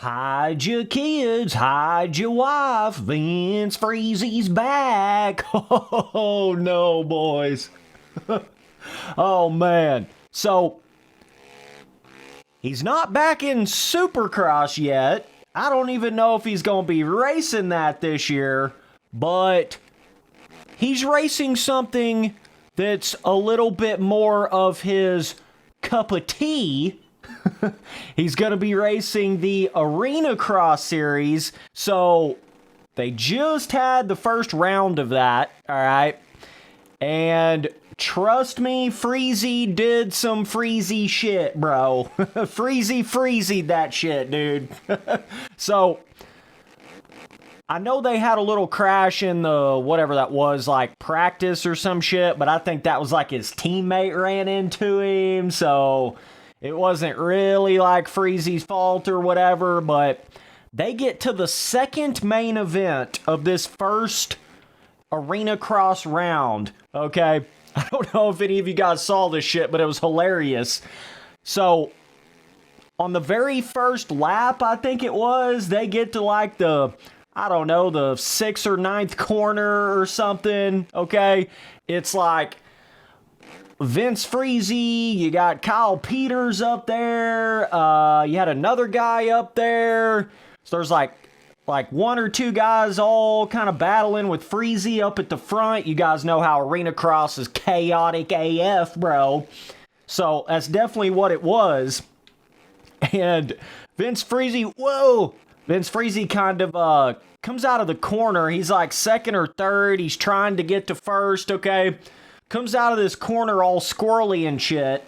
Hide your kids, hide your wife, Vince Freezy's back. Oh no, boys. Oh man. So, he's not back in Supercross yet. I don't even know if he's going to be racing that this year, but he's racing something that's a little bit more of his cup of tea. He's going to be racing the ARENACROSS series. So they just had the first round of that. All right. And trust me, Freezy did some Freezy shit, bro. Freezy that shit, dude. So I know they had a little crash in the whatever that was, like practice or some shit, but I think that was like his teammate ran into him. So it wasn't really like Freezy's fault or whatever, but they get to the second main event of this first ARENACROSS round, okay? I don't know if any of you guys saw this shit, but it was hilarious. So, on the very first lap, I think it was, they get to like the, I don't know, the 6th or 9th corner or something, okay? It's like Vince Freezy, you got Kyle Peters up there, you had another guy up there, so there's like one or two guys all kind of battling with Freezy up at the front. You guys know how ARENACROSS is chaotic AF, bro. So that's definitely what it was. And Vince Freezy kind of comes out of the corner. He's like second or third. He's trying to get to first, okay? Comes out of this corner all squirrely and shit.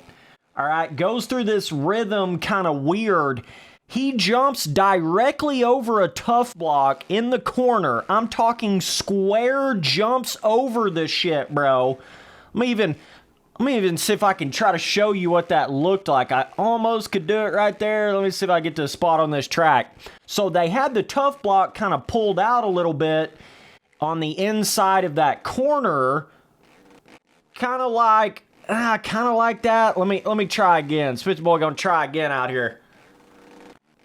All right, goes through this rhythm kind of weird. He jumps directly over a tough block in the corner. I'm talking square jumps over the shit, bro. Let me even see if I can try to show you what that looked like. I almost could do it right there. Let me see if I get to a spot on this track. So they had the tough block kind of pulled out a little bit on the inside of that corner. Kind of like that. Let me try again. Switchboy gonna try again out here.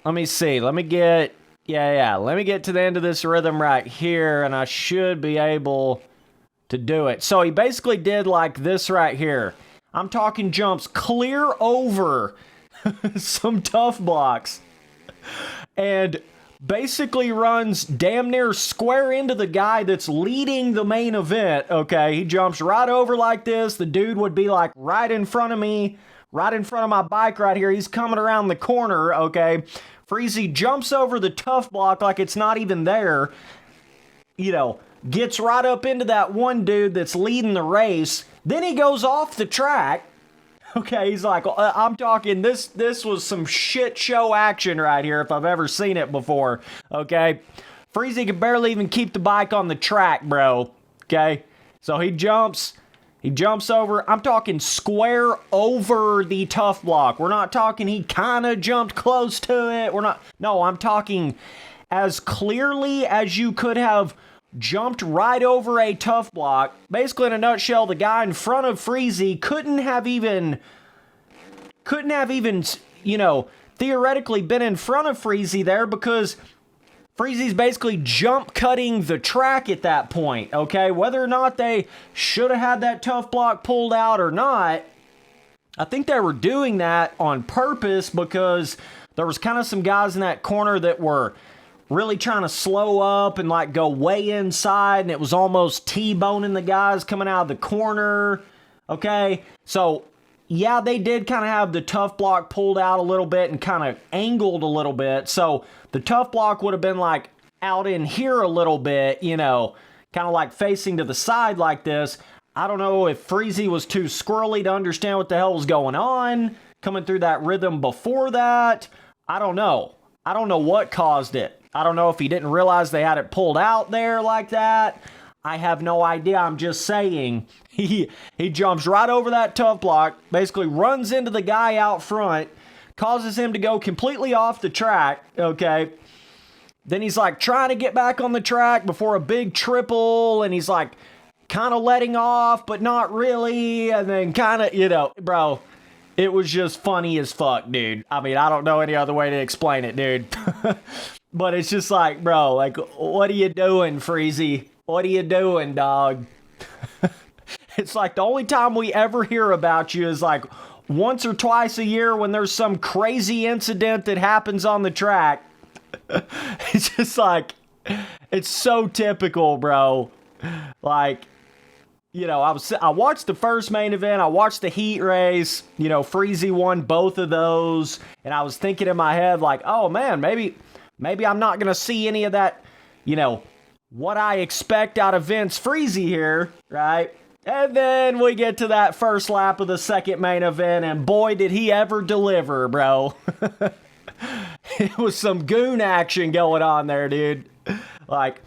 Let me see. Let me get to the end of this rhythm right here, and I should be able to do it. So he basically did like this right here. I'm talking jumps clear over some tough blocks, and basically runs damn near square into the guy that's leading the main event, okay? He jumps right over like this. The dude would be like right in front of me, right in front of my bike right here. He's coming around the corner, okay? Freezy jumps over the tough block like it's not even there. You know, gets right up into that one dude that's leading the race. Then he goes off the track. Okay, he's like, I'm talking, this was some shit show action right here if I've ever seen it before, okay? Freezy could barely even keep the bike on the track, bro, okay? So he jumps over, I'm talking square over the tough block. We're not talking he kind of jumped close to it. No, I'm talking as clearly as you could have jumped right over a tough block. Basically, in a nutshell, the guy in front of Freezy couldn't have even, you know, theoretically been in front of Freezy there because Freezy's basically jump cutting the track at that point, okay? Whether or not they should have had that tough block pulled out or not, I think they were doing that on purpose because there was kind of some guys in that corner that were really trying to slow up and like go way inside, and it was almost T-boning the guys coming out of the corner, okay? So, yeah, they did kind of have the tough block pulled out a little bit and kind of angled a little bit, so the tough block would have been like out in here a little bit, you know, kind of like facing to the side like this. I don't know if Freezy was too squirrely to understand what the hell was going on, coming through that rhythm before that. I don't know. I don't know what caused it. I don't know if he didn't realize they had it pulled out there like that. I have no idea. I'm just saying. He jumps right over that tough block, basically runs into the guy out front, causes him to go completely off the track, okay? Then he's like trying to get back on the track before a big triple, and he's like kind of letting off, but not really, and then kind of, you know, bro, it was just funny as fuck, dude. I mean, I don't know any other way to explain it, dude. But it's just like, bro, like, what are you doing, Friese? What are you doing, dog? It's like the only time we ever hear about you is like once or twice a year when there's some crazy incident that happens on the track. It's just like, it's so typical, bro. Like, you know, I watched the first main event, I watched the heat race, you know, Friese won both of those, and I was thinking in my head like, oh man, maybe I'm not going to see any of that, you know, what I expect out of Vince Friese here, right? And then we get to that first lap of the second main event, and boy, did he ever deliver, bro. It was some goon action going on there, dude. Like,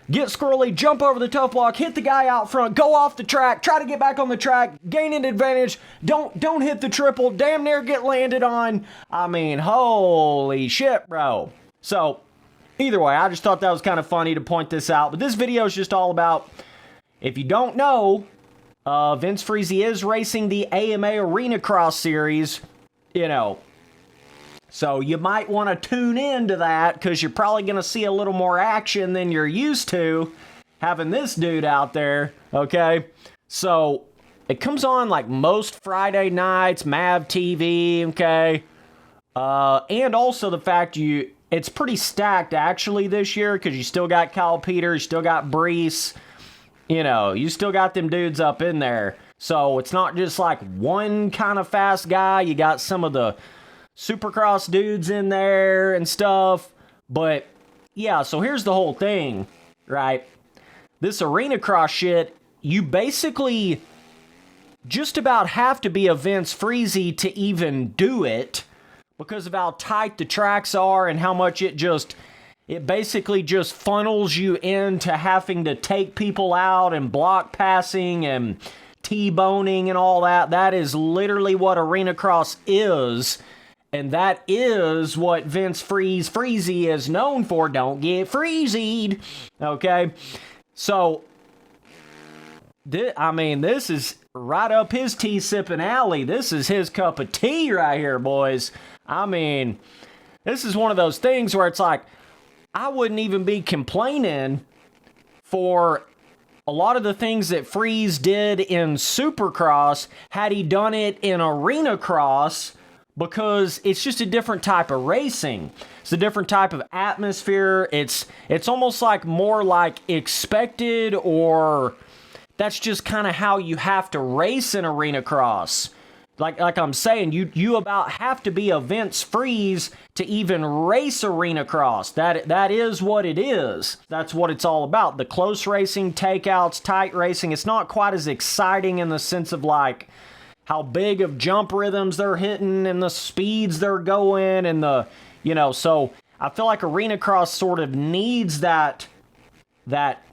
get squirrely, jump over the tough block, hit the guy out front, go off the track, try to get back on the track, gain an advantage, don't hit the triple, damn near get landed on. I mean, holy shit, bro. So, either way, I just thought that was kind of funny to point this out. But this video is just all about, if you don't know, Vince Friese is racing the AMA ARENACROSS series, you know. So you might want to tune into that because you're probably going to see a little more action than you're used to having this dude out there, okay? So it comes on like most Friday nights, MAV TV, okay? And also the fact it's pretty stacked actually this year because you still got Kyle Peters, you still got Brees, you know, you still got them dudes up in there. So it's not just like one kind of fast guy. You got some of the Supercross dudes in there and stuff. But yeah, so here's the whole thing, right? This ARENACROSS shit, you basically just about have to be a Vince Friese to even do it because of how tight the tracks are and how much it basically just funnels you into having to take people out and block passing and T-boning and all that. That is literally what ARENACROSS is. And that is what Vince Friese is known for. Don't get Friesed. Okay? So, this is right up his tea-sipping alley. This is his cup of tea right here, boys. I mean, this is one of those things where it's like, I wouldn't even be complaining for a lot of the things that Friese did in Supercross had he done it in ARENACROSS, because it's just a different type of racing. It's a different type of atmosphere. It's almost like more like expected, or that's just kind of how you have to race in ARENACROSS. Like I'm saying, you about have to be a Vince Friese to even race ARENACROSS. That is what it is. That's what it's all about. The close racing, takeouts, tight racing. It's not quite as exciting in the sense of like how big of jump rhythms they're hitting and the speeds they're going and the, you know, so I feel like ARENACROSS sort of needs that brutal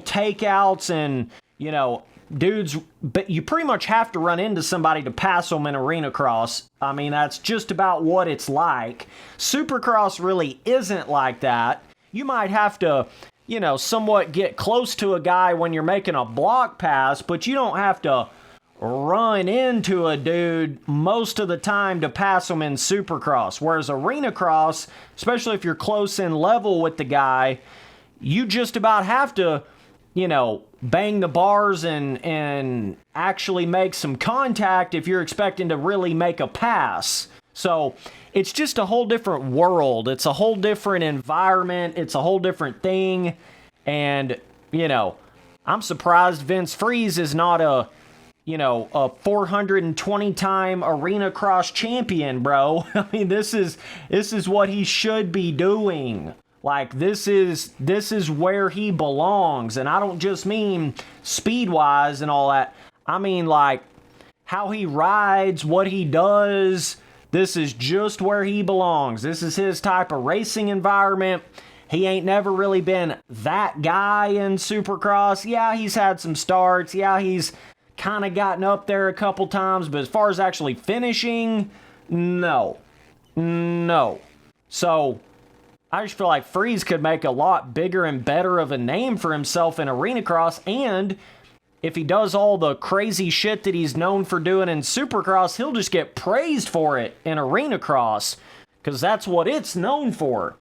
takeouts and, you know, dudes, but you pretty much have to run into somebody to pass them in ARENACROSS. I mean, that's just about what it's like. Supercross really isn't like that. You might have to, you know, somewhat get close to a guy when you're making a block pass, but you don't have to run into a dude most of the time to pass them in Supercross. Whereas ARENACROSS, especially if you're close in level with the guy, you just about have to, you know, bang the bars and actually make some contact if you're expecting to really make a pass. So it's just a whole different world. It's a whole different environment. It's a whole different thing. And, you know, I'm surprised Vince Friese is not a 420-time ARENACROSS champion, bro. I mean, this is what he should be doing. Like, this is where he belongs. And I don't just mean speed-wise and all that. I mean, like, how he rides, what he does. This is just where he belongs. This is his type of racing environment. He ain't never really been that guy in Supercross. Yeah, he's had some starts. Yeah, he's kind of gotten up there a couple times. But as far as actually finishing, no. So I just feel like Friese could make a lot bigger and better of a name for himself in ARENACROSS, and if he does all the crazy shit that he's known for doing in Supercross, he'll just get praised for it in ARENACROSS, because that's what it's known for.